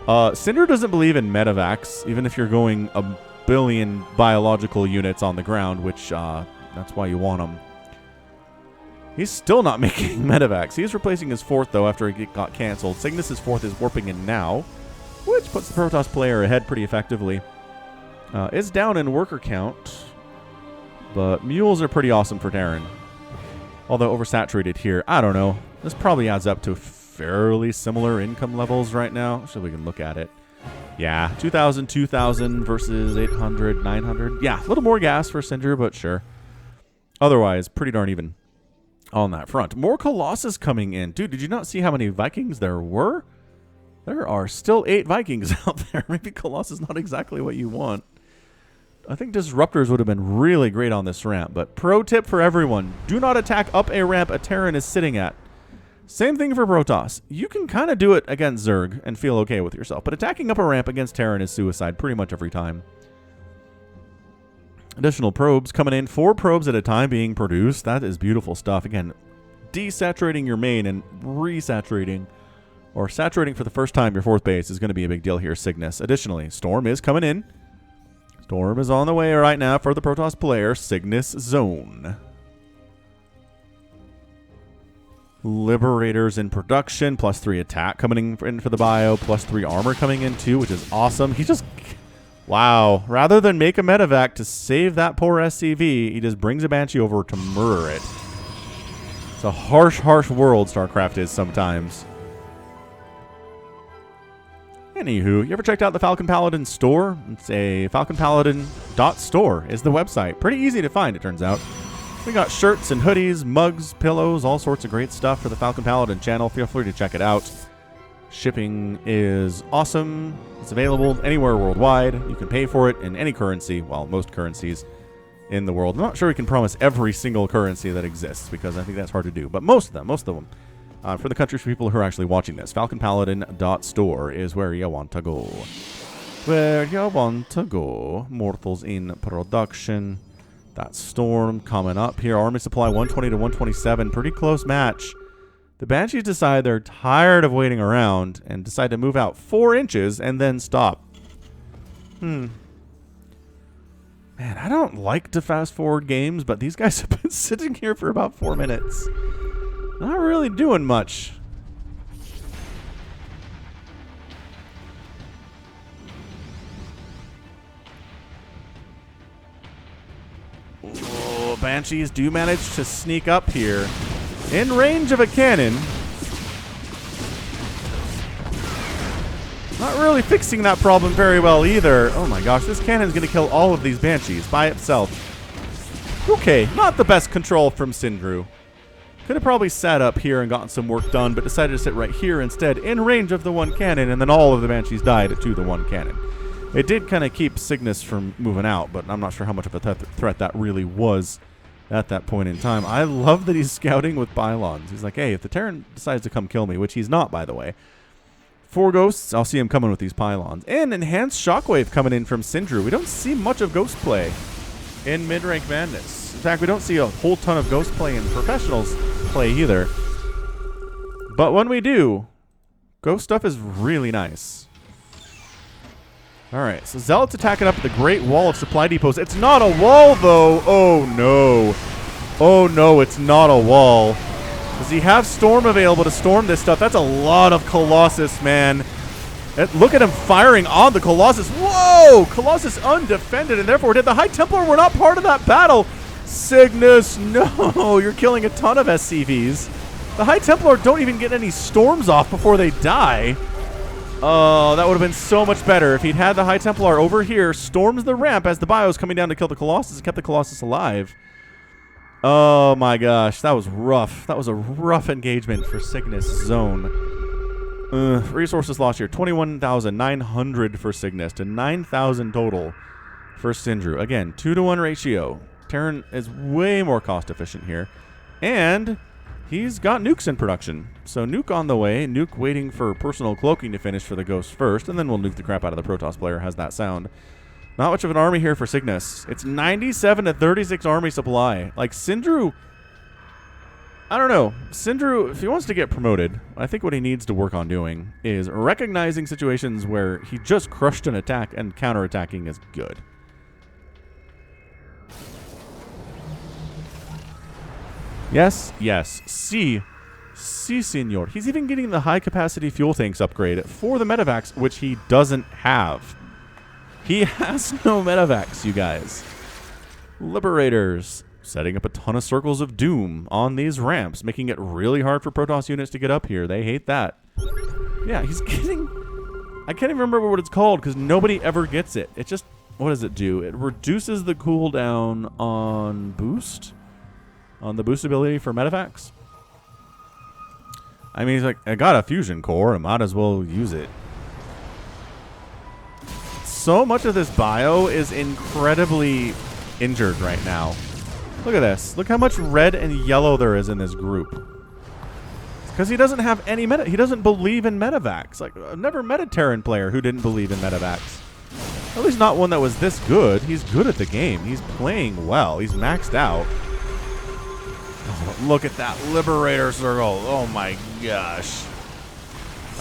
Sindrew doesn't believe in Medevacs, even if you're going a billion biological units on the ground, which that's why you want them. He's still not making Medevacs. He's replacing his 4th, though, after it got canceled. Cygnus' 4th is warping in now, which puts the Protoss player ahead pretty effectively. It's down in worker count, but mules are pretty awesome for Terran. Although oversaturated here, I don't know. This probably adds up to fairly similar income levels right now. So we can look at it. Yeah, 2,000, 2,000 versus 800, 900. Yeah, a little more gas for Sindrew, but sure. Otherwise, pretty darn even on that front. More Colossus coming in. Dude, did you not see how many Vikings there were? There are still 8 Vikings out there. Maybe Colossus not exactly what you want. I think Disruptors would have been really great on this ramp. But pro tip for everyone, do not attack up a ramp a Terran is sitting at. Same thing for Protoss. You can kind of do it against Zerg and feel okay with yourself. But attacking up a ramp against Terran is suicide pretty much every time. Additional probes coming in. 4 probes at a time being produced. That is beautiful stuff. Again, desaturating your main and resaturating, or saturating for the first time your 4th base is going to be a big deal here, Cygnus. Additionally, Storm is coming in. Storm is on the way right now for the Protoss player, CygnusXone. Liberators in production, +3 attack coming in for the Bio, +3 armor coming in too, which is awesome. He just... Wow. Rather than make a medevac to save that poor SCV, he just brings a Banshee over to murder it. It's a harsh, harsh world StarCraft is sometimes. Anywho, you ever checked out the Falcon Paladin store? It's a falconpaladin.store is the website. Pretty easy to find, it turns out. We got shirts and hoodies, mugs, pillows, all sorts of great stuff for the Falcon Paladin channel. Feel free to check it out. Shipping is awesome. It's available anywhere worldwide. You can pay for it in any currency, well, most currencies in the world. I'm not sure we can promise every single currency that exists, because I think that's hard to do, but most of them. For the countries for people who are actually watching this, falconpaladin.store is where you want to go. Where you want to go. Mortals in production. That Storm coming up here. Army supply 120 to 127. Pretty close match. The Banshees decide they're tired of waiting around and decide to move out 4 inches and then stop. Man, I don't like to fast forward games, but these guys have been sitting here for about 4 minutes. Not really doing much. Oh, Banshees do manage to sneak up here. In range of a cannon. Not really fixing that problem very well either. Oh my gosh, this cannon's going to kill all of these Banshees by itself. Okay, not the best control from Sindrew. Could have probably sat up here and gotten some work done, but decided to sit right here instead, in range of the 1 cannon, and then all of the Banshees died to the 1 cannon. It did kind of keep Cygnus from moving out, but I'm not sure how much of a threat that really was at that point in time. I love that he's scouting with pylons. He's like, hey, if the Terran decides to come kill me, which he's not, by the way, 4 ghosts, I'll see him coming with these pylons. And enhanced shockwave coming in from Sindrew. We don't see much of ghost play in mid-rank madness. In fact, we don't see a whole ton of ghost play in professionals play either. But when we do, ghost stuff is really nice. Alright, so Zealots attacking up the Great Wall of Supply Depots. It's not a wall, though! Oh, no. Oh, no, it's not a wall. Does he have Storm available to storm this stuff? That's a lot of Colossus, man. Look at him firing on the Colossus. Whoa! Colossus undefended, and therefore did the High Templar were not part of that battle. Cygnus, no! You're killing a ton of SCVs. The High Templar don't even get any storms off before they die. Oh, that would have been so much better if he'd had the High Templar over here, storms the ramp as the Bio's coming down to kill the Colossus, and kept the Colossus alive. Oh my gosh, that was rough. That was a rough engagement for CygnusXone. Resources lost here, 21,900 for Cygnus to 9,000 total for Sindrew. Again, 2-to-1 ratio. Terran is way more cost efficient here. And he's got nukes in production. So nuke on the way. Nuke waiting for personal cloaking to finish for the ghost first, and then we'll nuke the crap out of the Protoss player. How's that sound? Not much of an army here for Cygnus. It's 97 to 36 army supply. Like, Sindrew, I don't know. Sindrew, if he wants to get promoted, I think what he needs to work on doing is recognizing situations where he just crushed an attack and counterattacking is good. Yes, yes. Si, senor. He's even getting the high-capacity fuel tanks upgrade for the medevacs, which he doesn't have. He has no medevacs, you guys. Liberators. Setting up a ton of circles of doom on these ramps, making it really hard for Protoss units to get up here. They hate that. Yeah, he's getting... I can't even remember what it's called because nobody ever gets it. It just... What does it do? It reduces the cooldown on boost? On the boost ability for medevacs? I mean, he's like, I got a fusion core. I might as well use it. So much of this bio is incredibly injured right now. Look at this. Look how much red and yellow there is in this group. It's because he doesn't have any meta. He doesn't believe in medevacs. Like, I've never met a Terran player who didn't believe in medevacs. At least not one that was this good. He's good at the game. He's playing well. He's maxed out. Oh, look at that Liberator circle. Oh my gosh.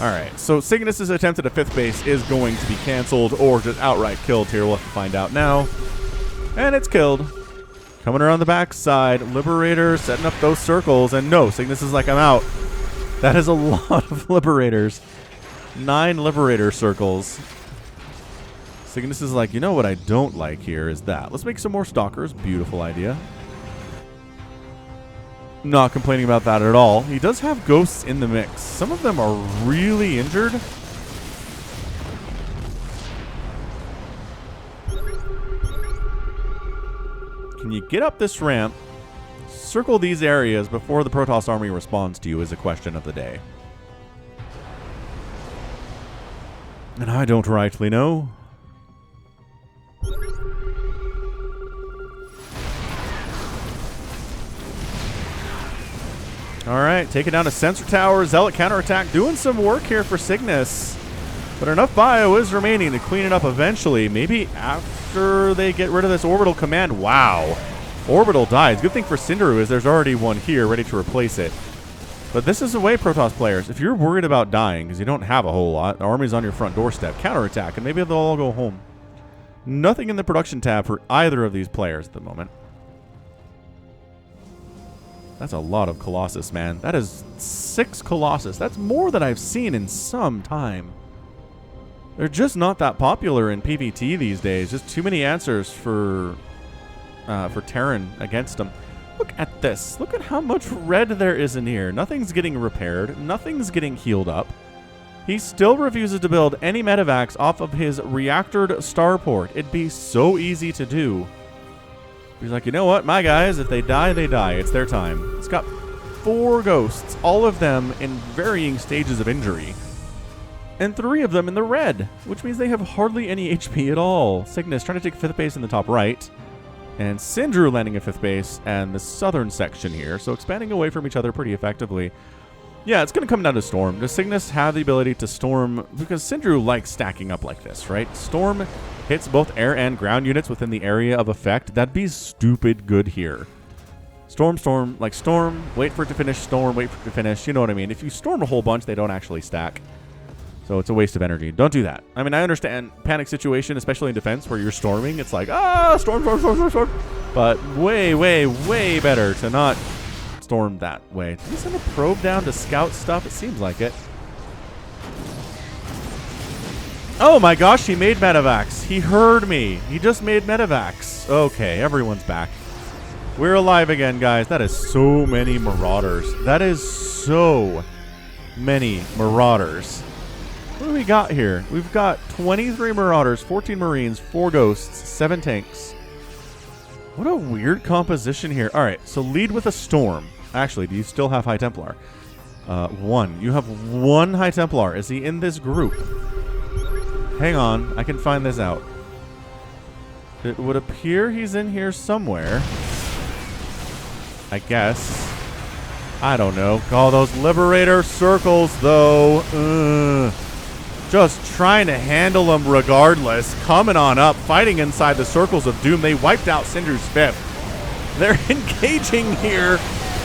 Alright, so Cygnus' attempt at a 5th base is going to be canceled or just outright killed here. We'll have to find out now. And it's killed. Coming around the backside, Liberator setting up those circles. And no, Cygnus is like, I'm out. That is a lot of Liberators. 9 Liberator circles. Cygnus is like, you know what I don't like here is that. Let's make some more Stalkers. Beautiful idea. Not complaining about that at all. He does have ghosts in the mix. Some of them are really injured. Can you get up this ramp, circle these areas before the Protoss army responds to you is a question of the day. And I don't rightly know. Alright, take it down to Sensor Tower, Zealot counterattack, doing some work here for Cygnus. But enough bio is remaining to clean it up eventually. Maybe after they get rid of this orbital command. Wow. Orbital dies. Good thing for Sindrew is there's already one here ready to replace it. But this is the way, Protoss players. If you're worried about dying, because you don't have a whole lot, the army's on your front doorstep, counterattack, and maybe they'll all go home. Nothing in the production tab for either of these players at the moment. That's a lot of Colossus, man. That is 6 Colossus. That's more than I've seen in some time. They're just not that popular in PvT these days. Just too many answers for Terran against them. Look at this. Look at how much red there is in here. Nothing's getting repaired. Nothing's getting healed up. He still refuses to build any medevacs off of his reactored starport. It'd be so easy to do. He's like, you know what, my guys, if they die, they die. It's their time. It's got 4 ghosts, all of them in varying stages of injury. And 3 of them in the red, which means they have hardly any HP at all. Cygnus trying to take 5th base in the top right. And Sindrew landing at 5th base and the southern section here. So expanding away from each other pretty effectively. Yeah, it's going to come down to Storm. Does Cygnus have the ability to Storm? Because Sindrew likes stacking up like this, right? Storm hits both air and ground units within the area of effect. That'd be stupid good here. Storm, storm, like storm, wait for it to finish, storm, wait for it to finish. You know what I mean? If you storm a whole bunch, they don't actually stack. So it's a waste of energy. Don't do that. I mean, I understand panic situation, especially in defense where you're storming. It's like, ah, storm, storm, storm, storm, storm. But way, way, way better to not storm that way. Did he send a probe down to scout stuff? It seems like it. Oh my gosh, he made medevacs. He heard me. He just made medevacs. Okay, everyone's back. We're alive again, guys. That is so many marauders. That is so many marauders. What do we got here? We've got 23 marauders, 14 marines, 4 ghosts, 7 tanks. What a weird composition here. All right, so lead with a storm. Actually, do you still have High Templar? 1. You have 1 High Templar. Is he in this group? Hang on. I can find this out. It would appear he's in here somewhere. I guess. I don't know. Oh, those Liberator circles, though. Just trying to handle them regardless. Coming on up, fighting inside the circles of doom. They wiped out Sindrew's 5th. They're engaging here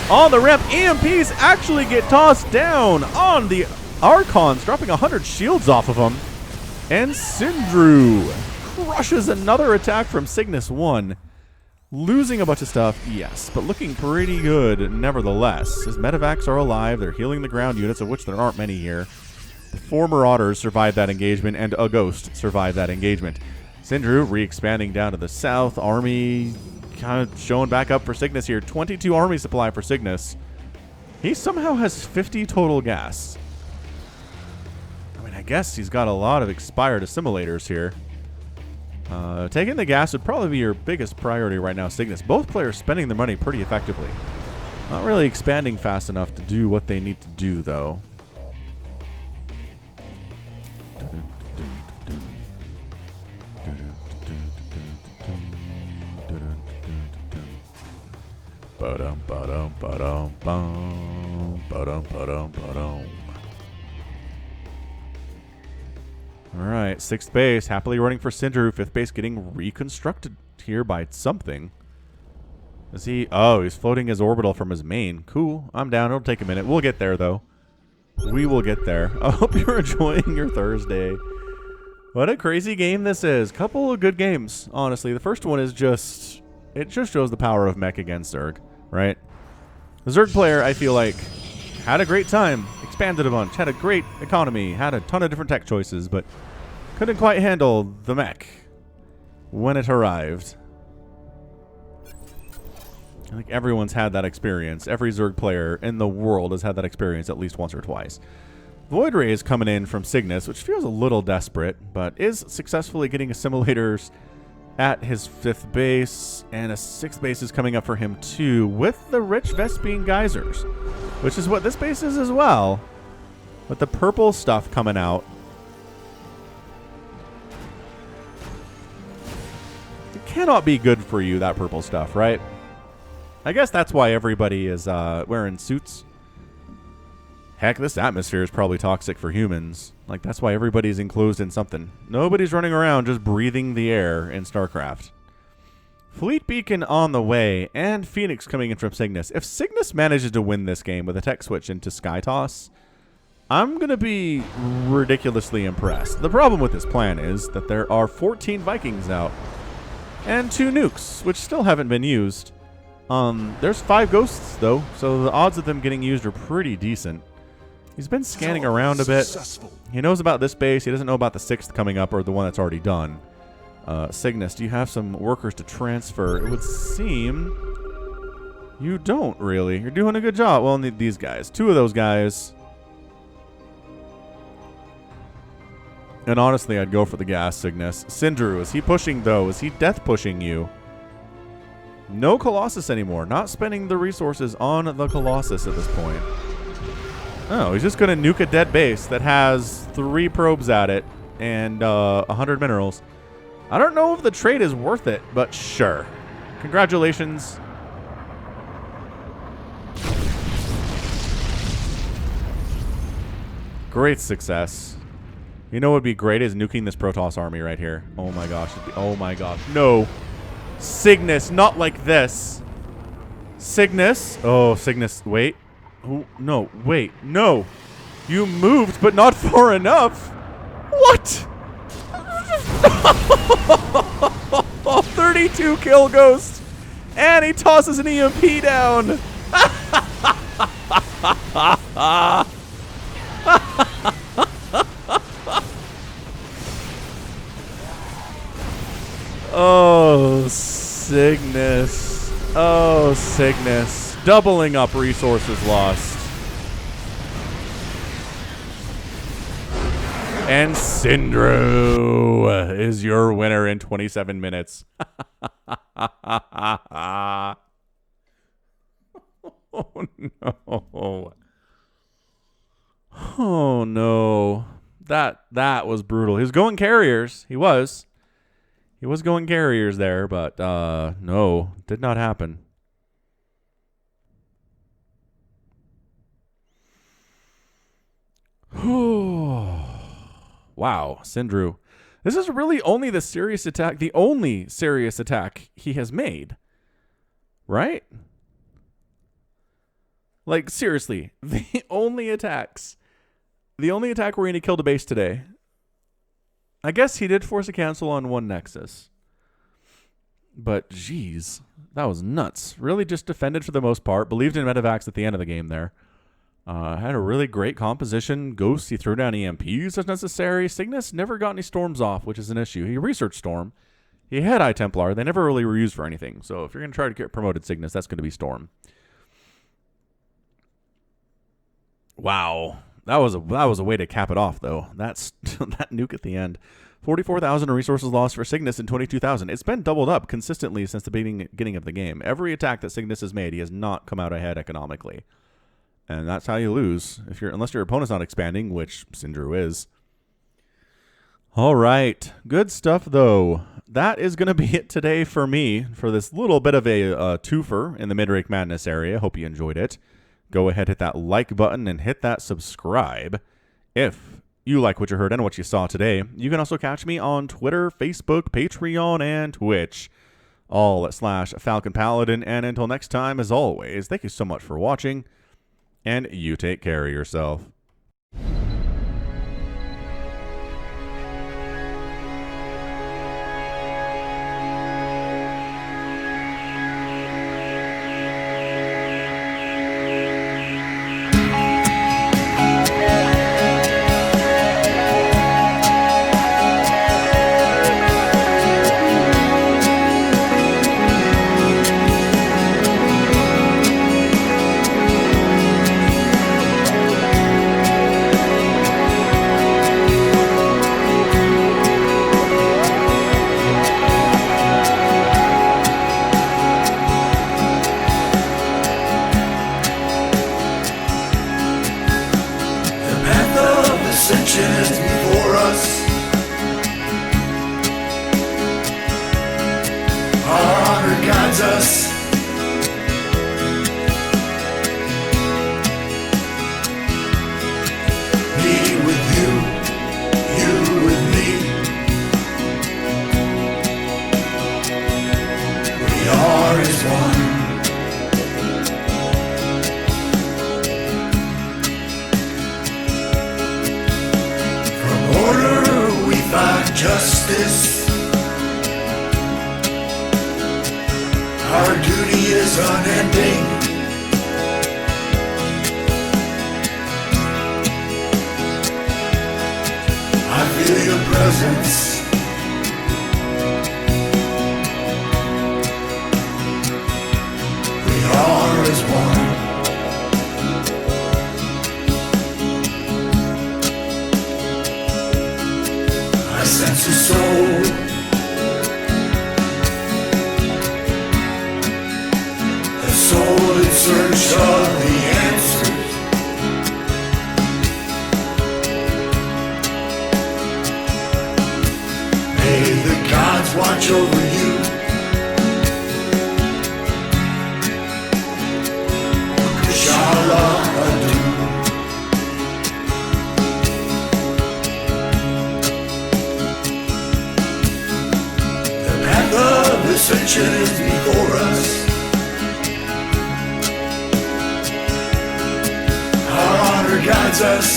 on the ramp. EMPs actually get tossed down on the Archons, dropping 100 shields off of them. And Sindrew crushes another attack from CygnusXone. Losing a bunch of stuff, yes, but looking pretty good nevertheless. His medevacs are alive. They're healing the ground units, of which there aren't many here. 4 Marauders survived that engagement, and a Ghost survived that engagement. Sindrew re-expanding down to the south. Army kind of showing back up for Cygnus here. 22 army supply for Cygnus. He somehow has 50 total gas. I mean, I guess he's got a lot of expired assimilators here. Taking the gas would probably be your biggest priority right now, Cygnus. Both players spending their money pretty effectively. Not really expanding fast enough to do what they need to do, though. Alright, 6th base, happily running for Sindrew. 5th base getting reconstructed here by something. Is he? Oh, he's floating his orbital from his main. Cool, I'm down. It'll take a minute. We'll get there, though. We will get there. I hope you're enjoying your Thursday. What a crazy game this is. Couple of good games, honestly. The first one is just... It just shows the power of mech against Zerg, right? The Zerg player, I feel like, had a great time. Expanded a bunch. Had a great economy. Had a ton of different tech choices, but couldn't quite handle the mech when it arrived. I think everyone's had that experience. Every Zerg player in the world has had that experience at least once or twice. Void Ray is coming in from Cygnus, which feels a little desperate, but is successfully getting assimilators at his 5th base, and a 6th base is coming up for him too, with the rich Vespine geysers, which is what this base is as well, with the purple stuff coming out. It cannot be good for you, that purple stuff, right? I guess that's why everybody is wearing suits. Heck, this atmosphere is probably toxic for humans. Like, that's why everybody's enclosed in something. Nobody's running around just breathing the air in StarCraft. Fleet Beacon on the way, and Phoenix coming in from Cygnus. If Cygnus manages to win this game with a tech switch into Sky Toss, I'm going to be ridiculously impressed. The problem with this plan is that there are 14 Vikings out, and 2 nukes, which still haven't been used. There's 5 ghosts, though, so the odds of them getting used are pretty decent. He's been scanning around a bit. He knows about this base. He doesn't know about the 6th coming up or the one that's already done. Cygnus, do you have some workers to transfer? It would seem you don't, really. You're doing a good job. Well, these guys. 2 of those guys. And honestly, I'd go for the gas, Cygnus. Sindrew, is he pushing, though? Is he death pushing you? No Colossus anymore. Not spending the resources on the Colossus at this point. Oh, he's just going to nuke a dead base that has 3 probes at it and 100 minerals. I don't know if the trade is worth it, but sure. Congratulations. Great success. You know what would be great is nuking this Protoss army right here. Oh my gosh. Oh my gosh. No. Cygnus, not like this. Cygnus. Oh, Cygnus. Wait. Oh, no. Wait. No. You moved, but not far enough. What? 32 kill Ghost. And he tosses an EMP down. Oh, Cygnus. Oh, Cygnus. Doubling up resources lost. And Sindrew is your winner in 27 minutes. Oh, no. Oh, no. That was brutal. He was going carriers. He was. He was going carriers there, but no, did not happen. Wow, Sindrew. This is really only the only serious attack he has made. Right? Like, seriously, the only attack where he killed a base today. I guess he did force a cancel on one Nexus. But, geez, that was nuts. Really just defended for the most part. Believed in medevacs at the end of the game there. Had a really great composition. Ghost, he threw down EMPs as necessary. Cygnus never got any storms off, which is an issue. He researched Storm. He had Eye Templar. They never really were used for anything. So if you're going to try to get promoted Cygnus, that's going to be Storm. Wow. That was a way to cap it off, though. That's that nuke at the end. 44,000 resources lost for Cygnus and 22,000. It's been doubled up consistently since the beginning of the game. Every attack that Cygnus has made, he has not come out ahead economically. And that's how you lose, unless your opponent's not expanding, which Sindrew is. All right. Good stuff, though. That is going to be it today for me for this little bit of a twofer in the Midrank Madness area. Hope you enjoyed it. Go ahead, hit that like button, and hit that subscribe. If you like what you heard and what you saw today, you can also catch me on Twitter, Facebook, Patreon, and Twitch. All at /Falcon Paladin. And until next time, as always, thank you so much for watching. And you take care of yourself. Before us, our honor guides us. Me with you, you with me. We are as one. Justice, our duty is unending. I feel your presence. We are as one. Sense of soul, a soul in search of the answers. May the gods watch over you. Inshallah, adu. Ascension is before us. Our honor guides us.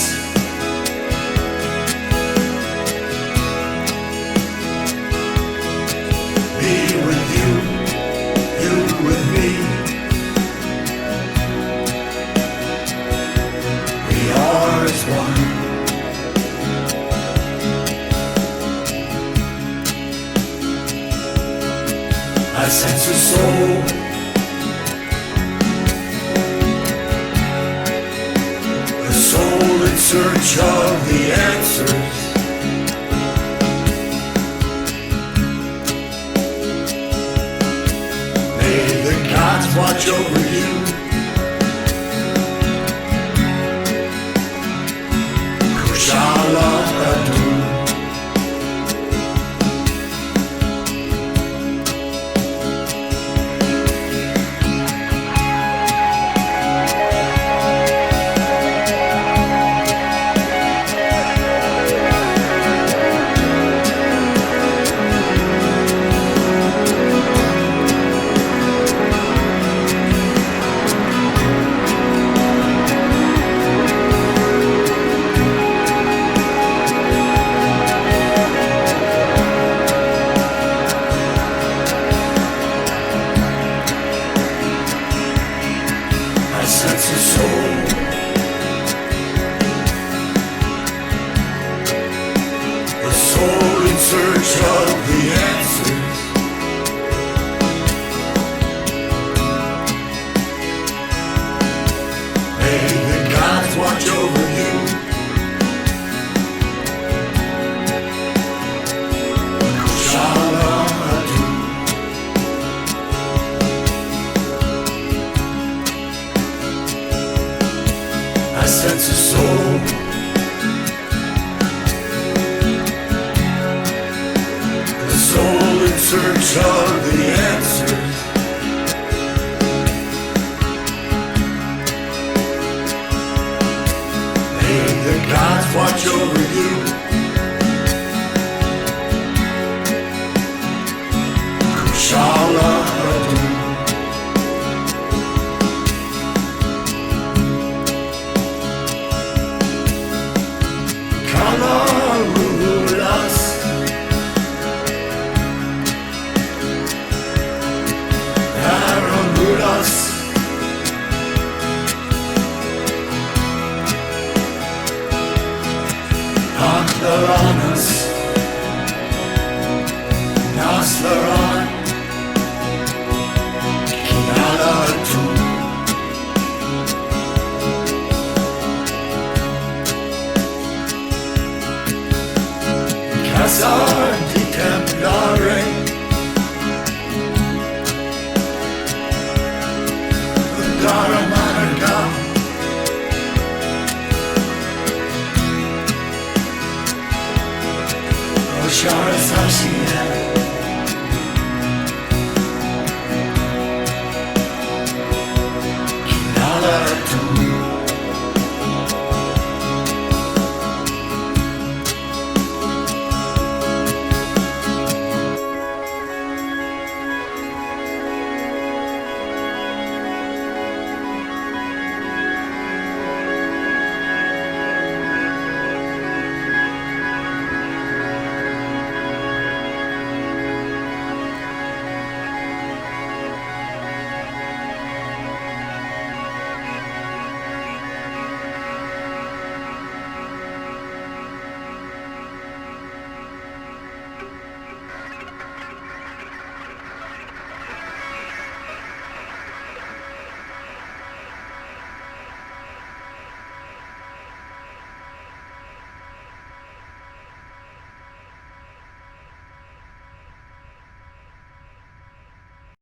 Me with you, you with me. We are as one. I sense a soul, a soul in search of the answers. May the gods watch over you. Kushala adu. search of the answers. May the gods watch over you. Shaladu. I sense a soul. Soul in search of the answers. May the gods watch over you. Kushala Adu. Kalarulas. Us. Aklaranus. Naslaran. Kinalatu. Casar di Templare. Daramanaka. Oshara Sashina. Kinala Tu.